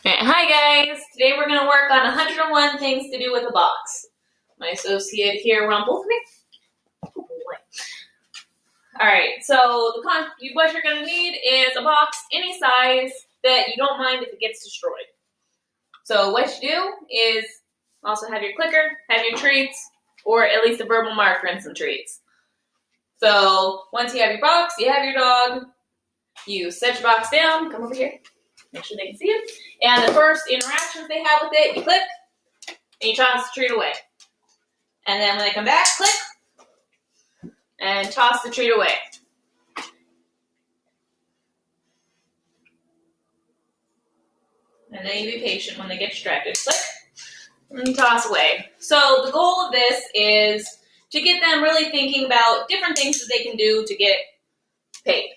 Alright, hi guys! Today we're going to work on 101 things to do with a box. My associate here, Rumble. Alright, so what you're going to need is a box any size that you don't mind if it gets destroyed. So what you do is also have your clicker, have your treats, or at least a verbal marker and some treats. So once you have your box, you have your dog, you set your box down, come over here. Make sure they can see it. And the first interactions they have with it, you click, and you toss the treat away. And then when they come back, click, and toss the treat away. And then you be patient when they get distracted. Click, and toss away. So the goal of this is to get them really thinking about different things that they can do to get paid.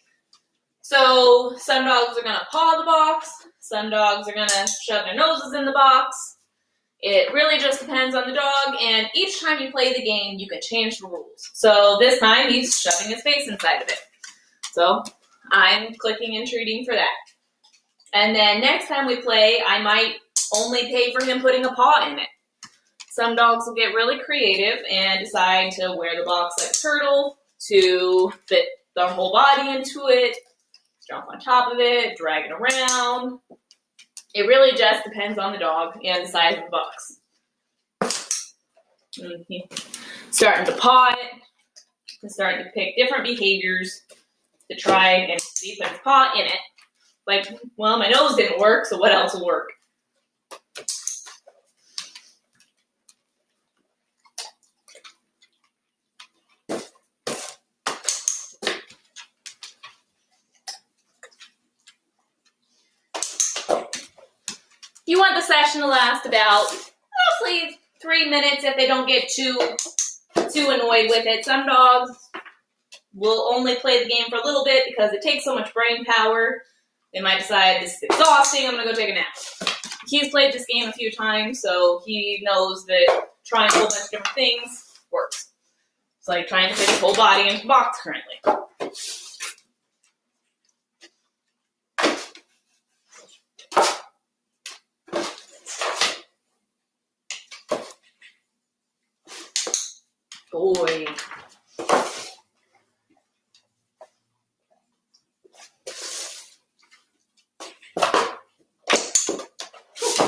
So some dogs are going to paw the box. Some dogs are going to shove their noses in the box. It really just depends on the dog, and each time you play the game, you can change the rules. So this time, he's shoving his face inside of it. So I'm clicking and treating for that. And then next time we play, I might only pay for him putting a paw in it. Some dogs will get really creative and decide to wear the box like a turtle, to fit their whole body into it, jump on top of it, drag it around. It really just depends on the dog and the size of the box. Starting to paw it, and starting to pick different behaviors to try and see if there's paw in it. Like, well, my nose didn't work, so what else will work? You want the session to last about roughly 3 minutes if they don't get too annoyed with it. Some dogs will only play the game for a little bit because it takes so much brain power. They might decide this is exhausting, I'm going to go take a nap. He's played this game a few times, so he knows that trying a whole bunch of different things works. It's like trying to fit his whole body into a box currently. Boy.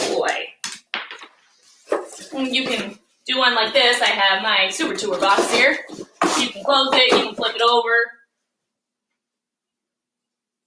Boy. You can do one like this. I have my Super Tour box here. You can close it, you can flip it over.